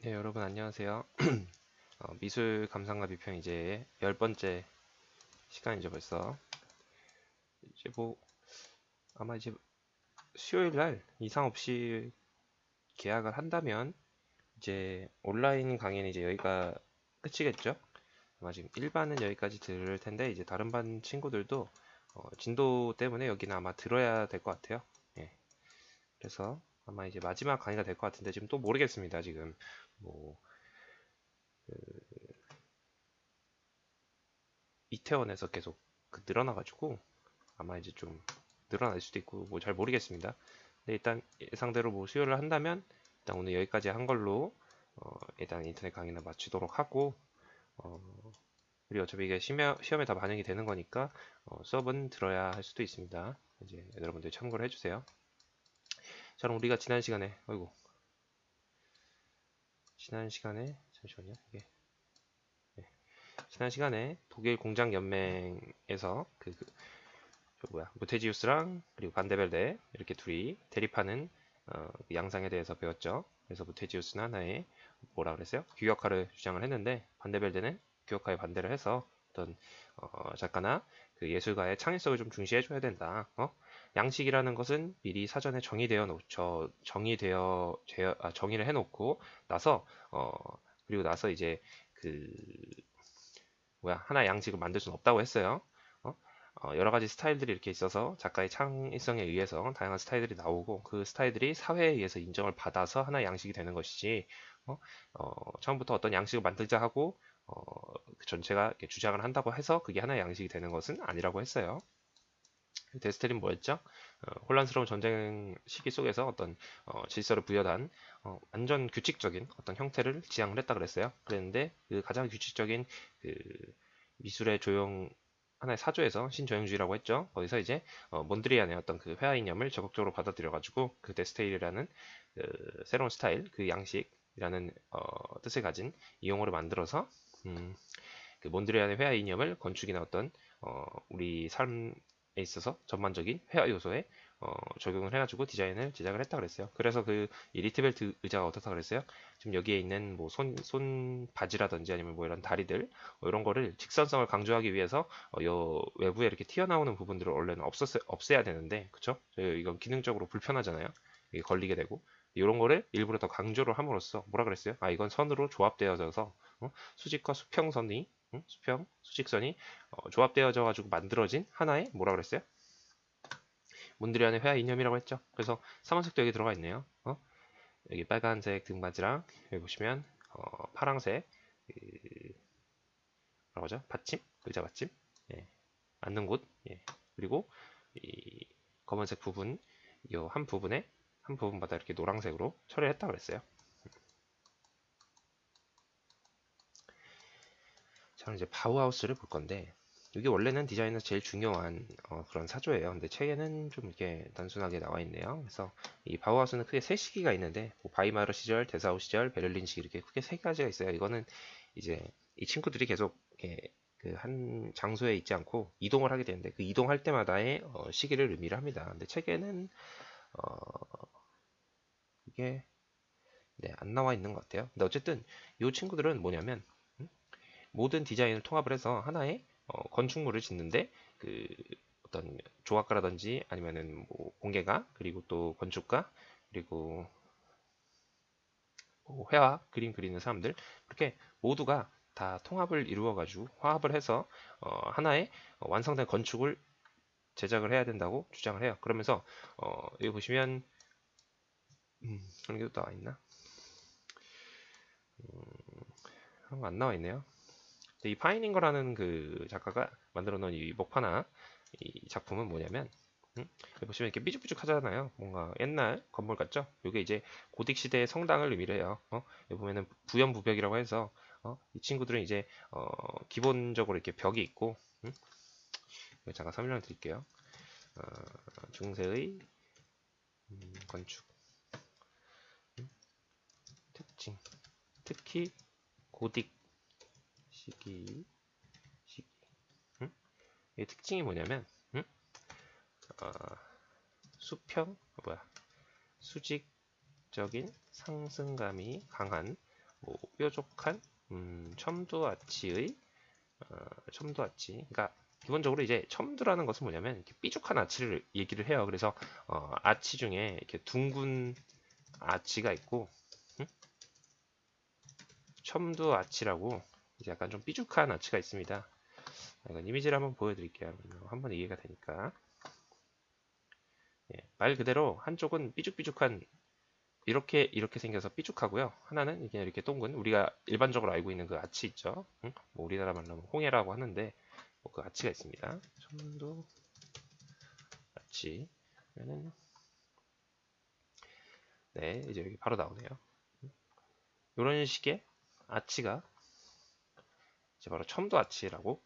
네, 여러분 안녕하세요. 미술 감상과 비평 이제 10번째 시간이죠 벌써. 이제 뭐 아마 이제 수요일 날 이상 없이 계약을 한다면 이제 온라인 강의는 이제 여기가 끝이겠죠? 아마 지금 1반은 여기까지 들을 텐데 이제 다른 반 친구들도 진도 때문에 여기는 아마 들어야 될 것 같아요. 예. 그래서 아마 이제 마지막 강의가 될 것 같은데 지금 또 모르겠습니다. 지금 뭐 이태원에서 계속 늘어나가지고 아마 이제 좀 늘어날 수도 있고 뭐 잘 모르겠습니다. 근데 일단 예상대로 뭐 수요일을 한다면 일단 오늘 여기까지 한 걸로 일단 인터넷 강의는 마치도록 하고 어, 그리고 어차피 이게 시험에 다 반영이 되는 거니까 수업은 들어야 할 수도 있습니다. 이제 여러분들 참고를 해주세요. 자, 그럼 우리가 지난 시간에 어이구 지난 시간에 잠시만요. 이게 지난 시간에 독일 공장 연맹에서 저 뭐야 무테지우스랑 그리고 반데벨데 이렇게 둘이 대립하는 그 양상에 대해서 배웠죠. 그래서 무테지우스는 하나의 뭐라 그랬어요? 규격화를 주장을 했는데 반데벨데는 규격화에 반대를 해서 어떤 작가나 그 예술가의 창의성을 좀 중시해줘야 된다. 양식이라는 것은 미리 사전에 정의를 해놓고 나서 그리고 나서 이제 그 뭐야 하나의 양식을 만들 수는 없다고 했어요. 어? 여러 가지 스타일들이 이렇게 있어서 작가의 창의성에 의해서 다양한 스타일들이 나오고 그 스타일들이 사회에 의해서 인정을 받아서 하나의 양식이 되는 것이지 처음부터 어떤 양식을 만들자 하고 그 전체가 이렇게 주장을 한다고 해서 그게 하나의 양식이 되는 것은 아니라고 했어요. 데스텔린 뭐였죠? 혼란스러운 전쟁 시기 속에서 어떤 질서를 부여한 완전 규칙적인 어떤 형태를 지향을 했다 그랬어요. 그랬는데 그 가장 규칙적인 그 미술의 조형 하나의 사조에서 신조형주의라고 했죠. 거기서 이제 몬드리안의 어떤 그 회화 이념을 적극적으로 받아들여가지고 그 데스테일이라는 그 새로운 스타일, 그 양식이라는 뜻을 가진 이 용어를 만들어서 그 몬드리안의 회화 이념을 건축이나 어떤 우리 삶에 있어서 전반적인 회화 요소에 적용을 해가지고 디자인을 제작을 했다 그랬어요. 그래서 이 리트벨트 의자가 어떻다 그랬어요? 지금 여기에 있는 뭐 손 바지라든지 아니면 뭐 이런 다리들 이런 거를 직선성을 강조하기 위해서 요 외부에 이렇게 튀어나오는 부분들을 원래는 없애야 되는데 그쵸? 이건 기능적으로 불편하잖아요. 이게 걸리게 되고 이런 거를 일부러 더 강조를 함으로써 뭐라 그랬어요? 아 이건 선으로 조합되어져서 수직과 수평선이 수평, 수직선이 조합되어져 가지고 만들어진 하나의 뭐라 그랬어요? 몬드리안의 회화 이념이라고 했죠. 그래서 사만색도 여기 들어가 있네요. 여기 빨간색 등받이랑 여기 보시면 파랑색 뭐라고 하죠? 받침? 의자 받침? 예, 앉는 곳. 예. 그리고 이 검은색 부분, 이 한 부분에 한 부분마다 이렇게 노란색으로 처리를 했다 그랬어요. 자, 이제 바우하우스를 볼 건데 이게 원래는 디자인에서 제일 중요한 그런 사조예요. 근데 책에는 좀 이렇게 단순하게 나와 있네요. 그래서 이 바우하우스는 크게 세 시기가 있는데 뭐 바이마르 시절, 데사우 시절, 베를린 시기 이렇게 크게 세 가지가 있어요. 이거는 이제 이 친구들이 계속 이렇게 그 한 장소에 있지 않고 이동을 하게 되는데 그 이동할 때마다의 시기를 의미를 합니다. 근데 책에는 이게 네, 안 나와 있는 것 같아요. 근데 어쨌든 이 친구들은 뭐냐면 모든 디자인을 통합을 해서 하나의 건축물을 짓는데 그 어떤 조각가라든지 아니면은 뭐 공예가 그리고 또 건축가 그리고 뭐 회화 그림 그리는 사람들 그렇게 모두가 다 통합을 이루어 가지고 화합을 해서 하나의 완성된 건축을 제작을 해야 된다고 주장을 해요. 그러면서 여기 보시면 그런 게 또 나와 있나? 그런 거 안 나와 있네요. 이 파이닝거라는 그 작가가 만들어 놓은 이 목파나 이 작품은 뭐냐면 여기 보시면 이렇게 삐죽삐죽하잖아요. 뭔가 옛날 건물 같죠? 이게 이제 고딕 시대의 성당을 의미를 해요. 여기 보면은 부연부벽이라고 해서 이 친구들은 이제 기본적으로 이렇게 벽이 있고 이거 잠깐 설명을 드릴게요. 중세의 건축 특징 특히 고딕 시기 시기 이 특징이 뭐냐면 어, 수평 뭐야 수직적인 상승감이 강한 뭐 뾰족한 첨두아치의 첨두아치. 그러니까 기본적으로 이제 첨두라는 것은 뭐냐면 이렇게 삐죽한 아치를 얘기를 해요. 그래서 아치 중에 이렇게 둥근 아치가 있고 첨두아치라고 이제 약간 좀 삐죽한 아치가 있습니다. 이건 이미지를 한번 보여드릴게요. 한번 이해가 되니까. 예, 말 그대로 한쪽은 삐죽삐죽한 이렇게 생겨서 삐죽하고요. 하나는 이게 이렇게 동근 우리가 일반적으로 알고 있는 그 아치 있죠. 응? 뭐 우리나라 말로 하면 홍해라고 하는데 뭐그 아치가 있습니다. 첨두 아치. 그러면은 네 이제 여기 바로 나오네요. 이런 식의 아치가 이제 바로 첨두 아치라고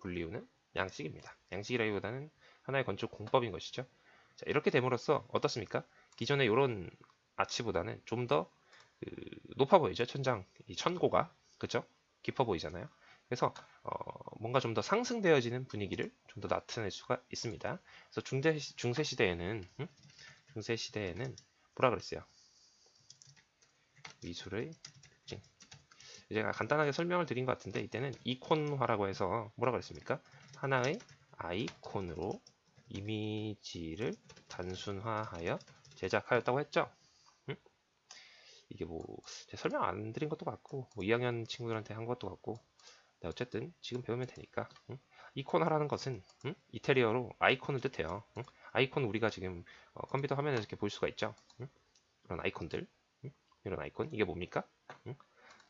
불리우는 양식입니다. 양식이라기보다는 하나의 건축 공법인 것이죠. 자, 이렇게 됨으로써 어떻습니까? 기존의 이런 아치보다는 좀 더 높아 보이죠. 천장, 이 천고가. 그죠? 깊어 보이잖아요. 그래서 뭔가 좀 더 상승되어지는 분위기를 좀 더 나타낼 수가 있습니다. 그래서 중세 시대에는 중세 시대에는 뭐라 그랬어요? 미술의 특징. 제가 간단하게 설명을 드린 것 같은데 이때는 이콘화라고 해서 뭐라 그랬습니까? 하나의 아이콘으로 이미지를 단순화하여 제작하였다고 했죠. 이게 뭐 설명 안 드린 것도 같고 뭐 2학년 친구들한테 한 것도 같고 네, 어쨌든 지금 배우면 되니까 이콘화라는 것은 이태리어로 아이콘을 뜻해요. 아이콘 우리가 지금 컴퓨터 화면에서 이렇게 볼 수가 있죠. 이런 아이콘들 이런 아이콘 이게 뭡니까?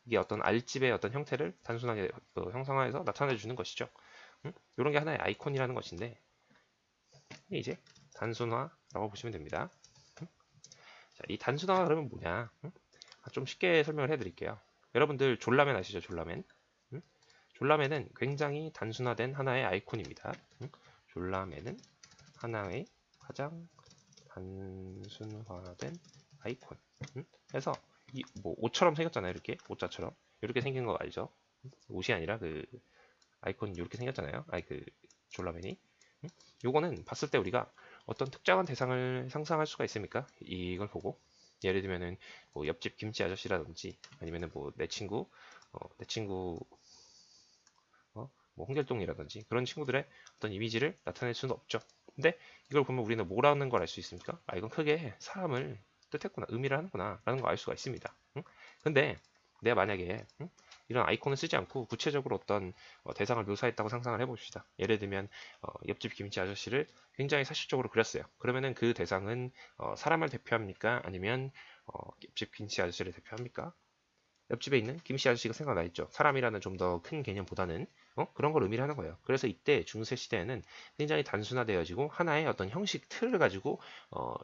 이게 어떤 알집의 어떤 형태를 단순하게 형상화해서 나타내 주는 것이죠. 이런 게 하나의 아이콘이라는 것인데 이제 단순화라고 보시면 됩니다. 자, 이 단순화가 그러면 뭐냐? 좀 쉽게 설명을 해드릴게요. 여러분들 졸라맨 아시죠? 졸라맨. 졸라맨은 굉장히 단순화된 하나의 아이콘입니다. 졸라맨은 하나의 가장 단순화된 아이콘. 그래서 뭐 옷처럼 생겼잖아요. 이렇게 옷자처럼 이렇게 생긴 거 알죠? 옷이 아니라 그 아이콘 이렇게 생겼잖아요. 아이 그 졸라맨이. 요거는 봤을 때 우리가 어떤 특정한 대상을 상상할 수가 있습니까? 이걸 보고 예를 들면은 뭐 옆집 김치 아저씨라든지 아니면은 뭐 내 친구 뭐 홍길동이라든지 그런 친구들의 어떤 이미지를 나타낼 수는 없죠. 근데 이걸 보면 우리는 뭐라는 걸 알 수 있습니까? 아 이건 크게 사람을 뜻했구나, 의미를 하는구나 라는 걸 알 수가 있습니다. 근데 내가 만약에 이런 아이콘을 쓰지 않고 구체적으로 어떤 대상을 묘사했다고 상상을 해봅시다. 예를 들면 옆집 김치 아저씨를 굉장히 사실적으로 그렸어요. 그러면은 그 대상은 사람을 대표합니까? 아니면 옆집 김치 아저씨를 대표합니까? 옆집에 있는 김씨 아저씨가 생각나 있죠. 사람이라는 좀 더 큰 개념보다는 그런 걸 의미를 하는 거예요. 그래서 이때 중세 시대에는 굉장히 단순화되어지고 하나의 어떤 형식 틀을 가지고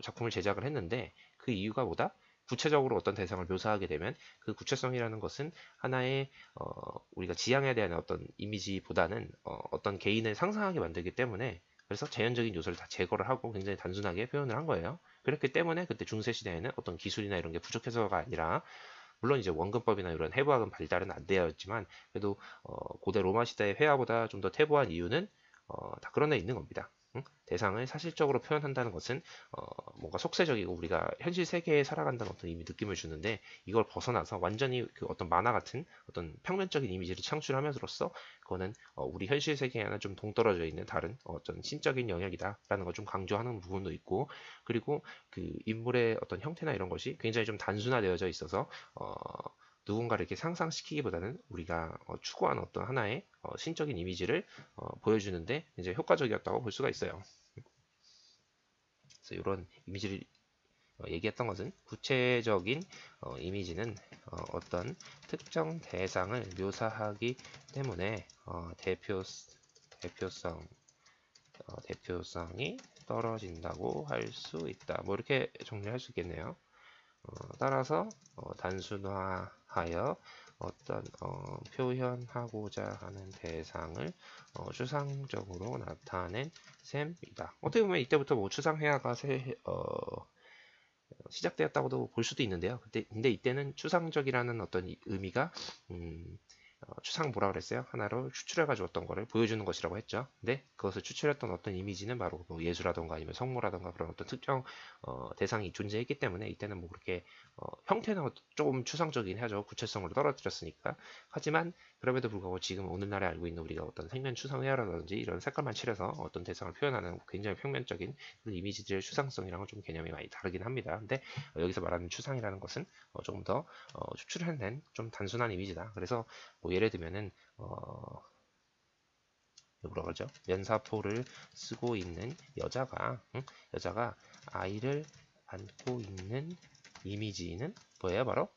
작품을 제작을 했는데 그 이유가 뭐다? 구체적으로 어떤 대상을 묘사하게 되면 그 구체성이라는 것은 하나의 우리가 지향해야 되는 어떤 이미지보다는 어떤 개인을 상상하게 만들기 때문에 그래서 자연적인 요소를 다 제거를 하고 굉장히 단순하게 표현을 한 거예요. 그렇기 때문에 그때 중세 시대에는 어떤 기술이나 이런 게 부족해서가 아니라 물론 이제 원근법이나 이런 해부학은 발달은 안 되었지만 그래도 고대 로마 시대의 회화보다 좀 더 퇴보한 이유는 다 그런 데 있는 겁니다. 대상을 사실적으로 표현한다는 것은 뭔가 속세적이고 우리가 현실 세계에 살아간다는 어떤 이미 느낌을 주는데 이걸 벗어나서 완전히 그 어떤 만화 같은 어떤 평면적인 이미지를 창출하면서로써 그거는 우리 현실 세계에는 좀 동떨어져 있는 다른 어떤 신적인 영역이다라는 걸 좀 강조하는 부분도 있고 그리고 그 인물의 어떤 형태나 이런 것이 굉장히 좀 단순화되어져 있어서 누군가를 이렇게 상상시키기보다는 우리가 추구하는 어떤 하나의 신적인 이미지를 보여주는데 굉장히 효과적이었다고 볼 수가 있어요. 그래서 이런 이미지를 얘기했던 것은 구체적인 이미지는 어떤 특정 대상을 묘사하기 때문에 대표성, 대표성이 떨어진다고 할 수 있다. 뭐 이렇게 정리할 수 있겠네요. 따라서 단순화하여 어떤 표현하고자 하는 대상을 추상적으로 나타낸 셈이다. 어떻게 보면 이때부터 뭐 추상회화가 시작되었다고도 볼 수도 있는데요. 근데 이때는 추상적이라는 어떤 의미가 추상 뭐라 그랬어요? 하나로 추출해가지고 어떤 거를 보여주는 것이라고 했죠. 근데 그것을 추출했던 어떤 이미지는 바로 뭐 예수라던가 아니면 성모라던가 그런 어떤 특정 대상이 존재했기 때문에 이때는 뭐 그렇게 형태는 조금 추상적이긴 하죠. 구체성으로 떨어뜨렸으니까. 하지만 그럼에도 불구하고 지금 오늘날에 알고 있는 우리가 어떤 생면 추상회화라든지 이런 색깔만 칠해서 어떤 대상을 표현하는 굉장히 평면적인 그런 이미지들의 추상성이랑은 좀 개념이 많이 다르긴 합니다. 근데 여기서 말하는 추상이라는 것은 조금 더 추출해낸 좀 단순한 이미지다. 그래서 뭐 예를 들면은 뭐라 그러죠? 면사포를 쓰고 있는 여자가 여자가 아이를 안고 있는 이미지는 뭐예요? 바로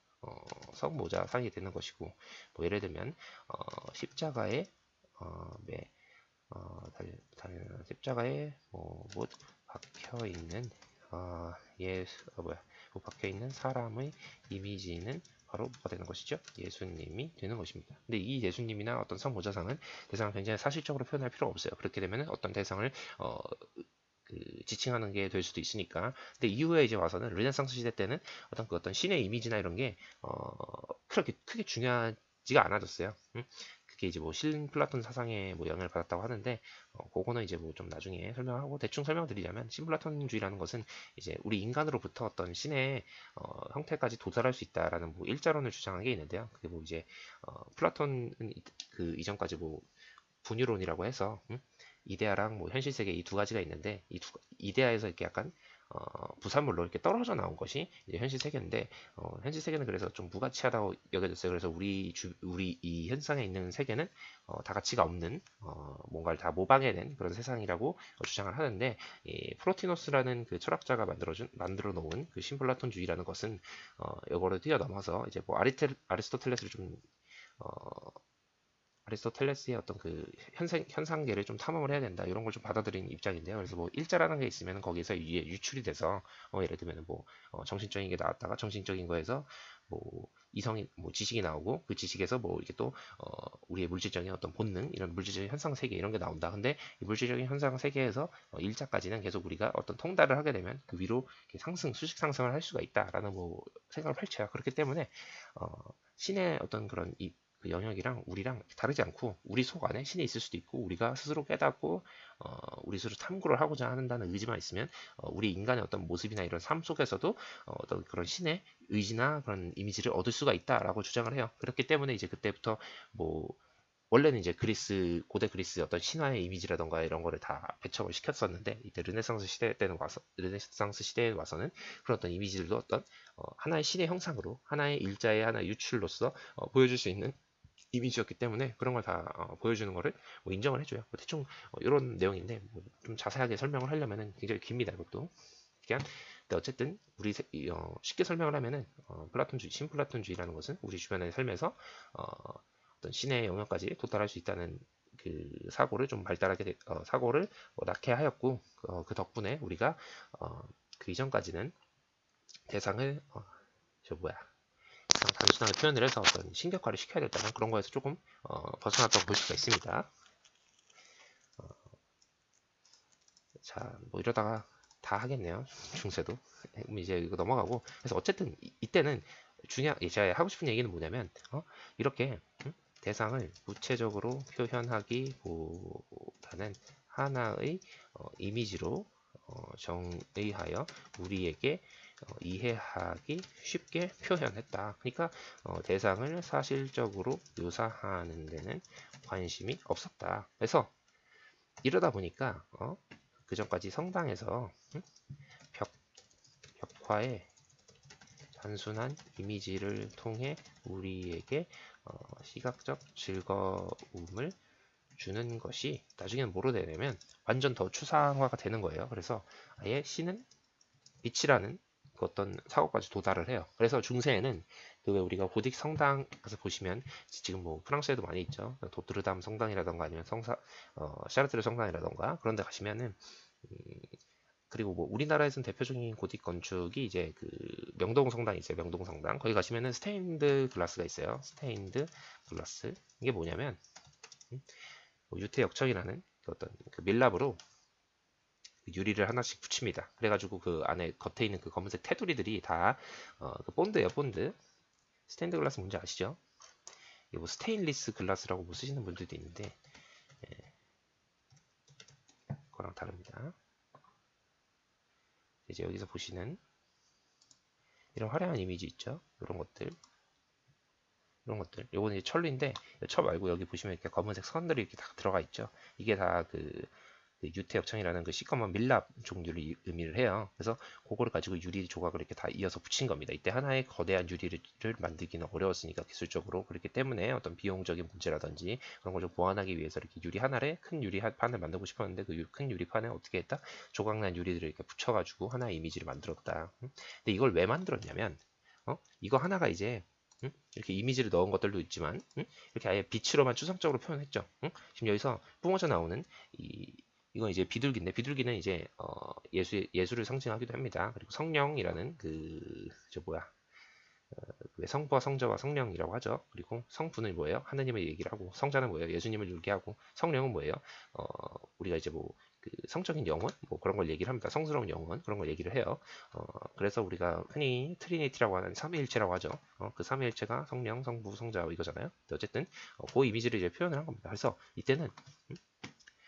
성모자상이 되는 것이고 뭐 예를 들면 십자가에 매, 십자가에 못 박혀 있는 못 박혀 있는 사람의 이미지는 바로 뭐가 되는 것이죠? 예수님이 되는 것입니다. 근데 이 예수님이나 어떤 성모자상은 대상을 굉장히 사실적으로 표현할 필요가 없어요. 그렇게 되면 어떤 대상을 지칭하는 게 될 수도 있으니까. 근데 이후에 이제 와서는 르네상스 시대 때는 어떤 신의 이미지나 이런 게 그렇게 크게 중요하지가 않아졌어요. 그게 이제 뭐 신플라톤 사상에 뭐 영향을 받았다고 하는데 그거는 이제 뭐 좀 나중에 설명하고 대충 설명드리자면 신플라톤주의라는 것은 이제 우리 인간으로부터 어떤 신의 형태까지 도달할 수 있다라는 뭐 일자론을 주장한 게 있는데요. 그게 뭐 이제 플라톤은 그 이전까지 뭐 분유론이라고 해서 이데아랑 뭐 현실 세계 이 두 가지가 있는데 이데아에서 이렇게 약간 부산물로 이렇게 떨어져 나온 것이 이제 현실 세계인데 현실 세계는 그래서 좀 무가치하다고 여겨졌어요. 그래서 우리 이 현상에 있는 세계는 다 가치가 없는 뭔가를 다 모방해낸 그런 세상이라고 주장을 하는데 이 프로티노스라는 그 철학자가 만들어 놓은 그 신플라톤주의라는 것은 이거를 뛰어넘어서 이제 뭐 아리스토텔레스를 좀 아리스토텔레스의 어떤 그 현상계를 좀 탐험을 해야 된다 이런 걸 좀 받아들이는 입장인데요. 그래서 뭐 일자라는 게 있으면 거기서 유출이 돼서 예를 들면 뭐 정신적인 게 나왔다가 정신적인 거에서 뭐 이성이 뭐 지식이 나오고 그 지식에서 뭐 이렇게 또 우리의 물질적인 어떤 본능 이런 물질적인 현상 세계 이런 게 나온다. 근데 이 물질적인 현상 세계에서 일자까지는 계속 우리가 어떤 통달을 하게 되면 그 위로 수직 상승을 할 수가 있다라는 뭐 생각을 펼쳐요. 그렇기 때문에 어, 신의 어떤 그런 그 영역이랑 우리랑 다르지 않고 우리 속 안에 신이 있을 수도 있고 우리가 스스로 깨닫고 우리 스스로 탐구를 하고자 한다는 의지만 있으면 우리 인간의 어떤 모습이나 이런 삶 속에서도 어떤 그런 신의 의지나 그런 이미지를 얻을 수가 있다라고 주장을 해요. 그렇기 때문에 이제 그때부터 뭐 원래는 이제 고대 그리스 어떤 신화의 이미지라던가 이런 거를 다 배척을 시켰었는데 이때 르네상스 시대에 와서는 그런 어떤 이미지들도 어떤 하나의 신의 형상으로 하나의 일자의 하나의 유출로서 보여줄 수 있는 이미지였기 때문에 그런 걸 다 보여주는 거를 뭐 인정을 해줘요. 뭐 대충 이런 내용인데 뭐좀 자세하게 설명을 하려면은 굉장히 깁니다. 이것도. 그냥 근데 어쨌든 쉽게 설명을 하면은 신플라톤주의라는 것은 우리 주변의 삶에서 어떤 신의 영역까지 도달할 수 있다는 그 사고를 좀 사고를 낳게 하였고 그 덕분에 우리가 그 이전까지는 대상을 저 뭐야 그냥 단순하게 표현을 해서 어떤 신격화를 시켜야 됐다는 그런 거에서 조금 벗어났다고 볼 수가 있습니다. 자, 뭐 이러다가 다 하겠네요. 중세도. 이제 이거 넘어가고. 그래서 어쨌든 이때는 제가 하고 싶은 얘기는 뭐냐면 이렇게 대상을 구체적으로 표현하기보다는 하나의 이미지로 정의하여 우리에게 이해하기 쉽게 표현했다. 그러니까 대상을 사실적으로 묘사하는 데는 관심이 없었다. 그래서 이러다 보니까 그 전까지 성당에서 벽, 벽화에 단순한 이미지를 통해 우리에게 시각적 즐거움을 주는 것이 나중에는 뭐로 되냐면 완전 더 추상화가 되는 거예요. 그래서 아예 신은 빛이라는 그 어떤 사고까지 도달을 해요. 그래서 중세에는 그 왜 우리가 고딕 성당 가서 보시면 지금 뭐 프랑스에도 많이 있죠. 도트르담 성당이라던가 아니면 샤르트르 성당이라던가 그런 데 가시면은 그리고 뭐 우리나라에서는 대표적인 고딕 건축이 이제 그 명동 성당이 있어요. 명동 성당. 거기 가시면은 스테인드 글라스가 있어요. 스테인드 글라스. 이게 뭐냐면 뭐 유태 역청이라는 그 어떤 그 밀랍으로 유리를 하나씩 붙입니다. 그래가지고 그 안에 겉에 있는 그 검은색 테두리들이 다 그 본드예요, 본드. 스테인드 글라스 뭔지 아시죠? 이게 뭐 스테인리스 글라스라고 뭐 쓰시는 분들도 있는데 그거랑 다릅니다. 이제 여기서 보시는 이런 화려한 이미지 있죠? 이런 것들. 요거는 이제 철인데 철 말고 여기 보시면 이렇게 검은색 선들이 이렇게 다 들어가 있죠. 이게 다 그 유태엽청이라는 그 시커먼 밀랍 종류를 의미를 해요. 그래서 그거를 가지고 유리 조각을 이렇게 다 이어서 붙인 겁니다. 이때 하나의 거대한 유리를 만들기는 어려웠으니까 기술적으로 그렇기 때문에 어떤 비용적인 문제라든지 그런 걸 좀 보완하기 위해서 이렇게 유리 하나에 큰 유리판을 만들고 싶었는데 그 큰 유리판에 어떻게 했다? 조각난 유리들을 이렇게 붙여가지고 하나의 이미지를 만들었다. 근데 이걸 왜 만들었냐면 이거 하나가 이제 이렇게 이미지를 넣은 것들도 있지만 이렇게 아예 빛으로만 추상적으로 표현했죠. 지금 여기서 뿜어져 나오는 이건 이제 비둘기인데 비둘기는 이제 예술을 상징하기도 합니다. 그리고 성령이라는 저 뭐야 왜 성부와 성자와 성령이라고 하죠. 그리고 성부는 뭐예요? 하느님을 얘기를 하고 성자는 뭐예요? 예수님을 얘기하고 성령은 뭐예요? 우리가 이제 뭐 그 성적인 영혼 뭐 그런 걸 얘기를 합니다. 성스러운 영혼 그런 걸 얘기를 해요. 그래서 우리가 흔히 트리니티라고 하는 삼위일체라고 하죠. 그 삼위일체가 성령, 성부, 성자 이거잖아요. 어쨌든 그 이미지를 이제 표현을 한 겁니다. 그래서 이때는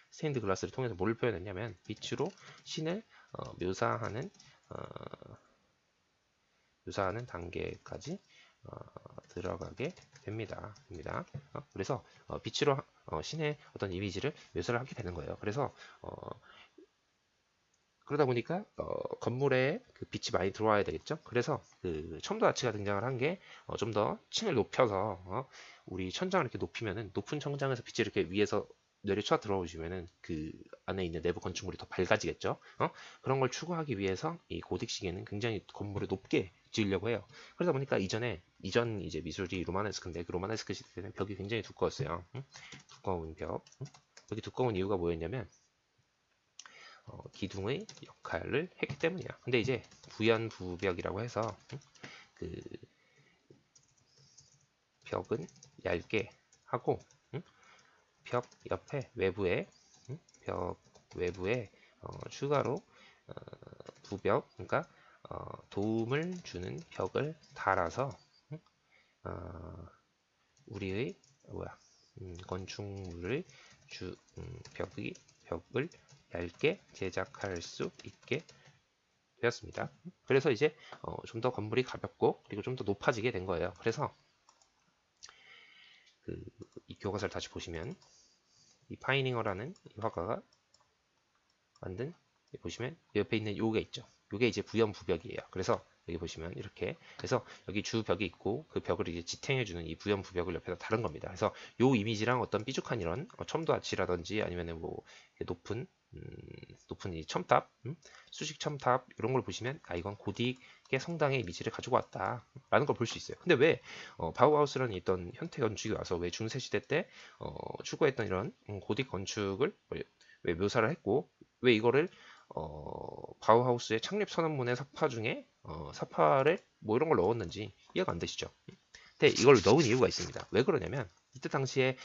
스테인드 글라스를 통해서 뭘 표현했냐면 빛으로 신을 묘사하는 단계까지 들어가게 됩니다. 그래서 빛으로 신의 어떤 이미지를 묘사를 하게 되는 거예요. 그래서 그러다 보니까 건물에 그 빛이 많이 들어와야 되겠죠. 그래서 그 첨도 아치가 등장을 한 게 좀 더 층을 높여서 우리 천장을 이렇게 높이면은 높은 천장에서 빛이 이렇게 위에서 내리쳐 들어오시면은 그 안에 있는 내부 건축물이 더 밝아지겠죠. 그런 걸 추구하기 위해서 이 고딕 시계는 굉장히 건물을 높게 지으려고 해요. 그러다 보니까 이전 이제 미술이 로마네스크인데 그 로마네스크 시대 때는 벽이 굉장히 두꺼웠어요. 두꺼운 벽. 벽이 두꺼운 이유가 뭐였냐면 기둥의 역할을 했기 때문이야. 근데 이제 부연부벽이라고 해서 그 벽은 얇게 하고 벽 옆에 외부에 벽 외부에 추가로 부벽 그러니까 도움을 주는 벽을 달아서 우리의 건축물을 벽을 얇게 제작할 수 있게 되었습니다. 그래서 이제 좀 더 건물이 가볍고 그리고 좀 더 높아지게 된 거예요. 그래서 이 교과서를 다시 보시면 이 파이닝어라는 이 화가가 만든 보시면 옆에 있는 요게 있죠. 요게 이제 부연부벽이에요. 그래서 여기 보시면 이렇게 해서 여기 주벽이 있고 그 벽을 이제 지탱해주는 이 부연부벽을 옆에다 다른 겁니다. 그래서 요 이미지랑 어떤 삐죽한 이런 첨도 아치라든지 아니면은 뭐 높은 이 첨탑, 수직 첨탑 이런 걸 보시면 이건 고딕의 성당의 이미지를 가지고 왔다라는 걸 볼 수 있어요. 근데 왜 바우하우스라는 있던 현대 건축이 와서 왜 중세 시대 때 추구했던 이런 고딕 건축을 왜 묘사를 했고 왜 이거를 바우하우스의 창립 선언문의 사파 중에 사파를 뭐 이런 걸 넣었는지 이해가 안 되시죠? 근데 이걸 넣은 이유가 있습니다. 왜 그러냐면 이때 당시에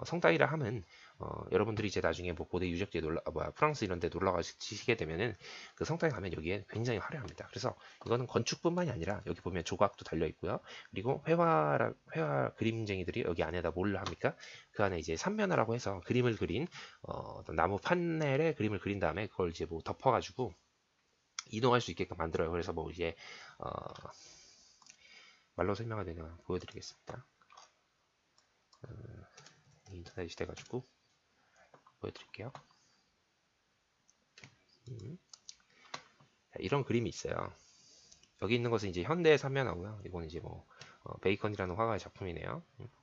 성당이라 하면 여러분들이 이제 나중에 뭐 고대 유적지에 프랑스 이런 데 놀러 가시게 되면은 그 성당에 가면 여기에 굉장히 화려합니다. 그래서 이거는 건축뿐만이 아니라 여기 보면 조각도 달려 있고요. 그리고 회화 그림쟁이들이 여기 안에다 뭘 합니까? 그 안에 이제 삼면화라고 해서 그림을 그린 어떤 나무 판넬에 그림을 그린 다음에 그걸 이제 뭐 덮어가지고 이동할 수 있게끔 만들어요. 그래서 뭐 이제 말로 설명을 내가 보여드리겠습니다. 인터넷이 돼가지고 보여드릴게요. 이런 그림이 있어요. 여기 있는 것은 이제 현대의 삼면하고요. 이거는 이제 뭐 베이컨이라는 화가의 작품이네요.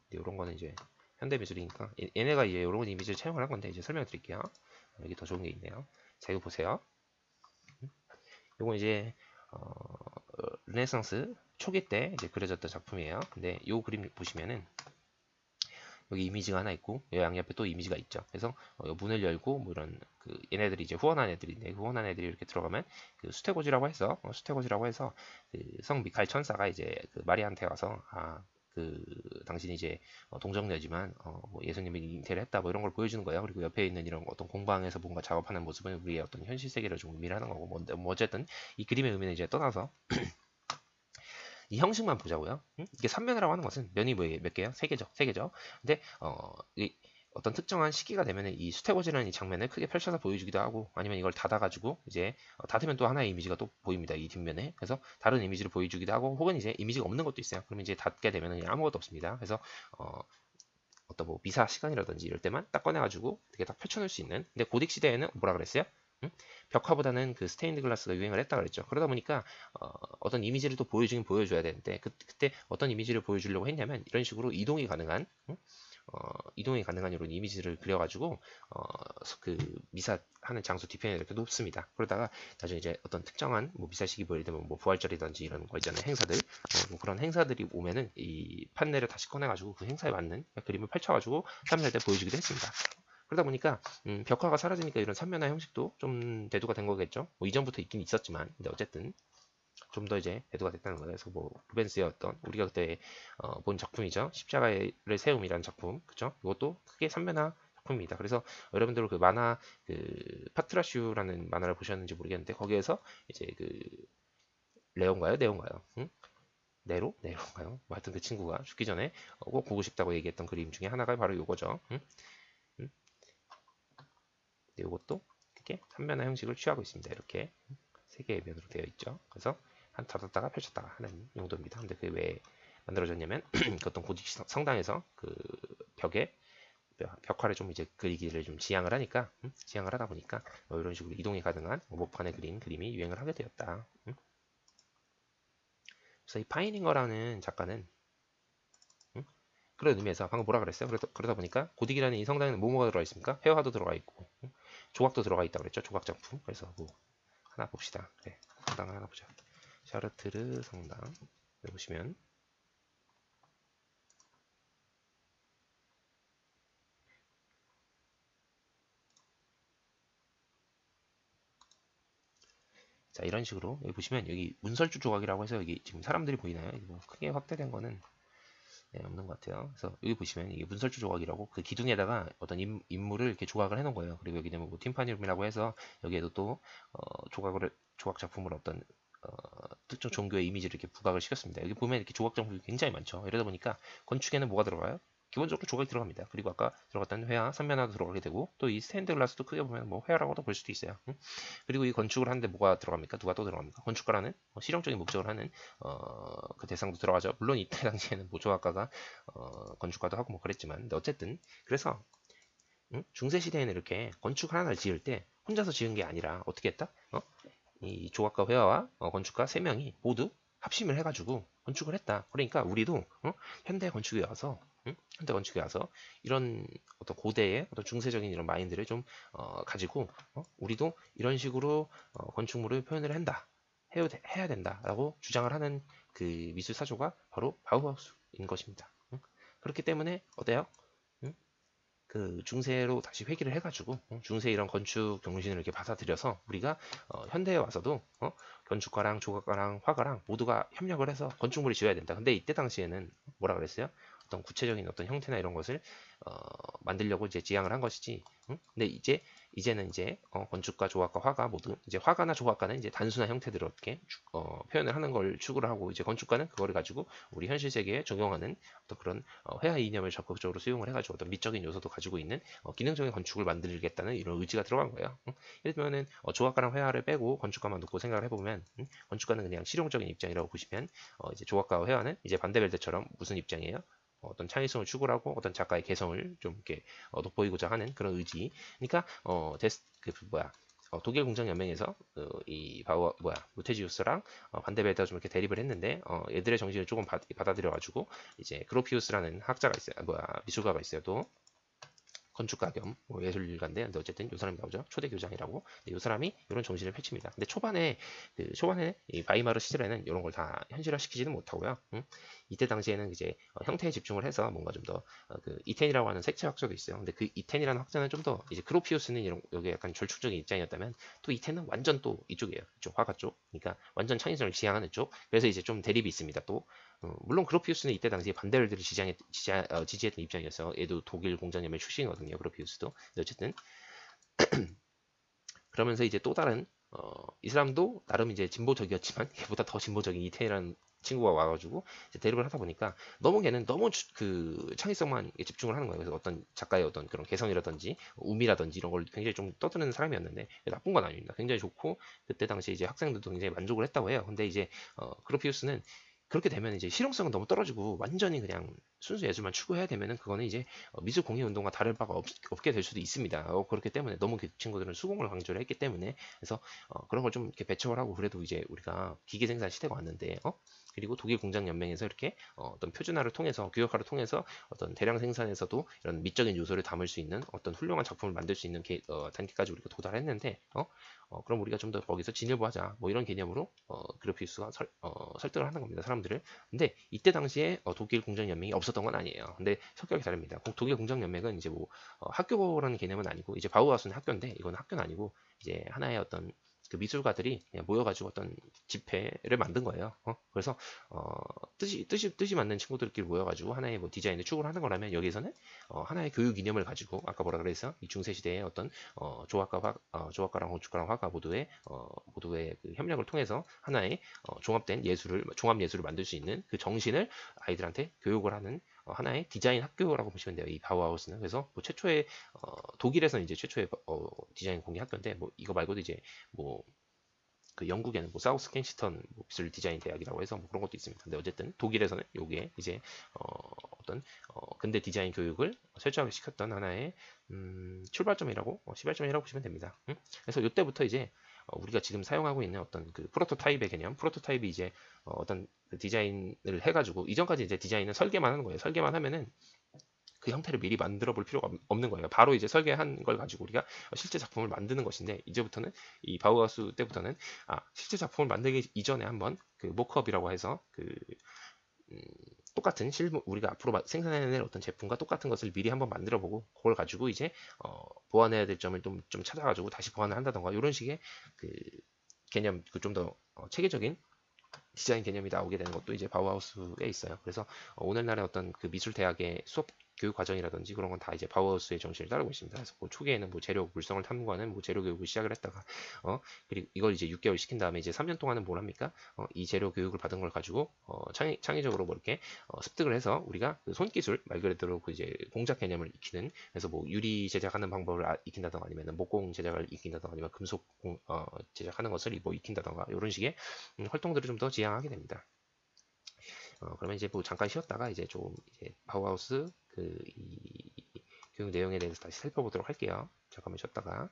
이런 거는 이제 현대 미술이니까 얘네가 이제 이런 이미지를 채용을 한 건데 이제 설명드릴게요. 여기 더 좋은 게 있네요. 자 이거 보세요. 이건 이제 르네상스 초기 때 이제 그려졌던 작품이에요. 근데 이 그림 보시면은 여기 이미지가 하나 있고 양옆에 또 이미지가 있죠. 그래서 문을 열고 뭐 이런 얘네들이 이제 후원한 애들인데 그 후원한 애들이 이렇게 들어가면 그 수테고지라고 해서 그성 미카엘 천사가 이제 그 마리한테 와서 당신이 이제 동정녀지만 뭐 예수님이 잉태를 했다 뭐 이런 걸 보여주는 거예요. 그리고 옆에 있는 이런 어떤 공방에서 뭔가 작업하는 모습은 우리의 어떤 현실 세계를 좀 의미를 하는 거고 뭐 어쨌든 이 그림의 의미는 이제 떠나서 이 형식만 보자고요. 이게 3면이라고 하는 것은 면이 몇 개요? 3개죠. 3개죠. 근데 이 어떤 특정한 시기가 되면 이 수태고지라는 이 장면을 크게 펼쳐서 보여주기도 하고 아니면 이걸 닫아가지고 이제 닫으면 또 하나의 이미지가 또 보입니다. 이 뒷면에. 그래서 다른 이미지를 보여주기도 하고 혹은 이제 이미지가 없는 것도 있어요. 그러면 이제 닫게 되면 그냥 아무것도 없습니다. 그래서 어떤 뭐 미사 시간이라든지 이럴 때만 딱 꺼내가지고 이렇게 딱 펼쳐놓을 수 있는. 근데 고딕 시대에는 뭐라 그랬어요? 응? 벽화보다는 그 스테인드 글라스가 유행을 했다 그랬죠. 그러다 보니까 떤 이미지를 또 보여주긴 보여줘야 되는데 그때 어떤 이미지를 보여주려고 했냐면 이런 식으로 이동이 가능한 이동이 가능한 이런 이미지를 그려가지고 그 미사하는 장소 뒤편에 이렇게 놓습니다. 그러다가 나중에 이제 어떤 특정한 뭐 미사식이 뭐 예를 들면 뭐 부활절이든지 이런 거 있잖아요. 행사들 뭐 그런 행사들이 오면은 이 판넬을 다시 꺼내가지고 그 행사에 맞는 그림을 펼쳐가지고 사람들 때 보여주기도 했습니다. 그러다 보니까 벽화가 사라지니까 이런 삼면화 형식도 좀 대두가 된 거겠죠. 뭐 이전부터 있긴 있었지만 근데 어쨌든 좀 더 이제 대두가 됐다는 거예요. 그래서 뭐 루벤스의 어떤 우리가 그때 본 작품이죠. 십자가의 세움이라는 작품, 그죠? 이것도 크게 삼면화 작품입니다. 그래서 여러분들 그 만화 그 파트라슈라는 만화를 보셨는지 모르겠는데 거기에서 이제 그 레온가요, 네온가요? 응? 네로인가요? 뭐 하여튼 그 친구가 죽기 전에 꼭 보고 싶다고 얘기했던 그림 중에 하나가 바로 이거죠. 응? 응? 이것도 이렇게 삼면화 형식을 취하고 있습니다. 이렇게 세 개의 면으로 되어 있죠. 그래서 한 닫았다가 펼쳤다가 하는 용도입니다. 근데 그게 왜 만들어졌냐면 그 어떤 고딕 성당에서 그 벽에 벽화를 좀 이제 그리기를 좀 지향을 하니까 지향을 하다 보니까 뭐 이런 식으로 이동이 가능한 목판에 그린 그림이 유행을 하게 되었다. 그래서 이 파이닝거라는 작가는 그런 의미에서 방금 뭐라 그랬어요? 그러다 보니까 고딕이라는 이 성당에는 뭐가 들어가 있습니까? 회화도 들어가 있고 조각도 들어가 있다고 그랬죠. 조각 작품. 그래서 뭐 하나 봅시다. 그래, 성당 하나 보자. 샤르트르 성당. 여기 보시면 자 이런 식으로 여기 보시면 여기 문설주 조각이라고 해서 여기 지금 사람들이 보이나요? 뭐 크게 확대된 거는 없는 것 같아요. 그래서 여기 보시면 이게 문설주 조각이라고 그 기둥에다가 어떤 인물을 이렇게 조각을 해놓은 거예요. 그리고 여기 되면 뭐 팀파니룸이라고 해서 여기에도 또 조각 작품을 어떤 특정 종교의 이미지를 이렇게 부각을 시켰습니다. 여기 보면 이렇게 조각 작품이 굉장히 많죠. 이러다 보니까 건축에는 뭐가 들어가요? 기본적으로 조각이 들어갑니다. 그리고 아까 들어갔던 회화, 삼면화도 들어가게 되고 또 이 스테인드 글라스도 크게 보면 뭐 회화라고도 볼 수도 있어요. 그리고 이 건축을 하는데 뭐가 들어갑니까? 누가 또 들어갑니까? 건축가라는 실용적인 목적을 하는 그 대상도 들어가죠. 물론 이때 당시에는 뭐 조각가가 건축가도 하고 뭐 그랬지만 근데 어쨌든 그래서 중세 시대에는 이렇게 건축 하나를 지을 때 혼자서 지은 게 아니라 어떻게 했다? 이 조각가 회화와 건축가 세 명이 모두 합심을 해가지고 건축을 했다. 그러니까 우리도 현대 건축에 와서 현대 건축에 와서 이런 어떤 고대의 어떤 중세적인 이런 마인드를 좀 가지고 우리도 이런 식으로 건축물을 표현을 한다. 해야 된다라고 주장을 하는 그 미술 사조가 바로 바우하우스인 것입니다. 그렇기 때문에 어때요? 그 중세로 다시 회귀를 해가지고 중세 이런 건축 정신을 이렇게 받아들여서 우리가 현대에 와서도 건축가랑 조각가랑 화가랑 모두가 협력을 해서 건축물을 지어야 된다. 근데 이때 당시에는 뭐라 그랬어요? 어떤 구체적인 어떤 형태나 이런 것을 만들려고 이제 지향을 한 것이지. 근데 이제는 이제 건축가, 조각가, 화가 모두 이제 화가나 조각가는 이제 단순한 형태들을 어떻게 표현을 하는 걸 추구를 하고 이제 건축가는 그거를 가지고 우리 현실 세계에 적용하는 어떤 그런 회화 이념을 적극적으로 수용을 해가지고 어떤 미적인 요소도 가지고 있는 기능적인 건축을 만들겠다는 이런 의지가 들어간 거예요. 예를 들면은 조각가랑 회화를 빼고 건축가만 놓고 생각을 해보면 건축가는 그냥 실용적인 입장이라고 보시면 이제 조각가와 회화는 이제 반대벨트처럼 무슨 입장이에요? 어떤 창의성을 추구하고 어떤 작가의 개성을 좀 이렇게 돋보이고자 하는 그런 의지. 그러니까 그 뭐야 독일 공장 연맹에서 이 바우 뭐야 무테지우스랑 반데벨트가 좀 이렇게 대립을 했는데 얘들의 정신을 조금 받아들여 가지고 이제 그로피우스라는 학자가 있어요. 뭐야 미술가가 있어요. 또 건축가 겸뭐 예술가인데 근데 어쨌든 이 사람이 나오죠. 초대 교장이라고. 이 사람이 이런 정신을 펼칩니다. 근데 초반에 이 바이마르 시절에는 이런 걸 다 현실화시키지는 못하고요. 이때 당시에는 이제 형태에 집중을 해서 뭔가 좀 더 그 이텐이라고 하는 색채 학자도 있어요. 근데 그 이텐이라는 학자는 좀 더 이제 크로피우스는 이런 여기 약간 절충적인 입장이었다면 또 이텐은 완전 또 이쪽이에요. 이쪽 화가 쪽. 그러니까 완전 창의성을 지향하는 쪽. 그래서 이제 좀 대립이 있습니다. 또 물론 그로피우스는 이때 당시에 반대열들을 지지했던 입장이었어요. 얘도 독일 공장연맹 출신이거든요. 그로피우스도. 근데 어쨌든 그러면서 이제 또 다른 이 사람도 나름 이제 진보적이었지만 얘보다 더 진보적인 이태리라는 친구가 와가지고 이제 대립을 하다 보니까 너무 걔는 너무 그 창의성만 집중을 하는 거예요. 그래서 어떤 작가의 어떤 그런 개성이라든지 우미라든지 이런 걸 굉장히 좀 떠드는 사람이었는데 나쁜 건 아닙니다. 굉장히 좋고 그때 당시 이제 학생들도 굉장히 만족을 했다고 해요. 근데 이제 그로피우스는 그렇게 되면 이제 실용성은 너무 떨어지고 완전히 그냥 순수 예술만 추구해야 되면은 그거는 이제 미술 공예 운동과 다를 바가 없게 될 수도 있습니다. 그렇기 때문에 너무 그 친구들은 수공을 강조를 했기 때문에 그래서 그런 걸 좀 이렇게 배척을 하고 그래도 이제 우리가 기계 생산 시대가 왔는데 그리고 독일 공장 연맹에서 이렇게 어떤 표준화를 통해서 규격화를 통해서 어떤 대량 생산에서도 이런 미적인 요소를 담을 수 있는 어떤 훌륭한 작품을 만들 수 있는 단계까지 우리가 도달했는데 그럼 우리가 좀 더 거기서 진일보하자 뭐 이런 개념으로 그로피우스가 설득을 하는 겁니다 사람들을. 근데 이때 당시에 독일 공장 연맹이 없었던 건 아니에요. 근데 성격이 다릅니다. 독일 공장 연맹은 이제 뭐 학교라는 개념은 아니고 이제 바우하우스는 학교인데 이건 학교는 아니고 이제 하나의 어떤 그 미술가들이 그냥 모여가지고 어떤 집회를 만든 거예요. 그래서 뜻이 맞는 친구들끼리 모여가지고 하나의 뭐 디자인을 추구를 하는 거라면 여기서는 하나의 교육 이념을 가지고 아까 뭐라 그래서 이 중세 시대의 어떤 조각가랑 건축가랑 화가 모두의 그 협력을 통해서 하나의 종합된 종합 예술을 만들 수 있는 그 정신을 아이들한테 교육을 하는 하나의 디자인 학교라고 보시면 돼요. 이 바우하우스는. 그래서 뭐 최초의 독일에서는 이제 최초의 디자인 공예 학교인데 뭐 이거 말고도 이제 뭐 그 영국에는 뭐 사우스 켄시턴 뭐 미술 디자인 대학이라고 해서 뭐 그런 것도 있습니다. 근데 어쨌든 독일에서는 요게 이제 어떤 근대 디자인 교육을 설정을 시켰던 하나의 출발점이라고 시발점이라고 보시면 됩니다. 그래서 이때부터 이제 우리가 지금 사용하고 있는 어떤 그 프로토타입의 개념, 프로토타입이 이제 어떤 그 디자인을 해가지고 이전까지 이제 디자인은 설계만 하는 거예요. 설계만 하면은 그 형태를 미리 만들어 볼 필요가 없는 거예요. 바로 이제 설계한 걸 가지고 우리가 실제 작품을 만드는 것인데 이제부터는 이 바우하우스 때부터는 실제 작품을 만들기 이전에 한번 그 모크업이라고 해서 그 음, 똑같은 실물 우리가 앞으로 생산해낼 어떤 제품과 똑같은 것을 미리 한번 만들어 보고 그걸 가지고 이제 보완해야 될 점을 좀 찾아가지고 다시 보완을 한다던가 이런 식의 그 개념 그 좀 더 체계적인 디자인 개념이 나오게 되는 것도 이제 바우하우스에 있어요. 그래서 오늘날의 어떤 그 미술 대학의 수업 교육 과정이라든지 그런 건 다 이제 바우하우스의 정신을 따르고 있습니다. 그래서 뭐 초기에는 뭐 재료 물성을 탐구하는 뭐 재료 교육을 시작을 했다가 그리고 이걸 이제 6개월 시킨 다음에 이제 3년 동안은 뭘 합니까? 이 재료 교육을 받은 걸 가지고 창의적으로 뭐 이렇게 습득을 해서 우리가 그 손기술 말 그대로 그 이제 공작 개념을 익히는 그래서 뭐 유리 제작하는 방법을 익힌다던가 아니면 목공 제작을 익힌다던가 아니면 금속 제작하는 것을 뭐 익힌다던가 이런 식의 활동들을 좀 더 지향하게 됩니다. 그러면 이제 뭐 잠깐 쉬었다가 이제 좀 이제 바우하우스 그 이 교육 내용에 대해서 다시 살펴보도록 할게요. 잠깐만 쉬었다가.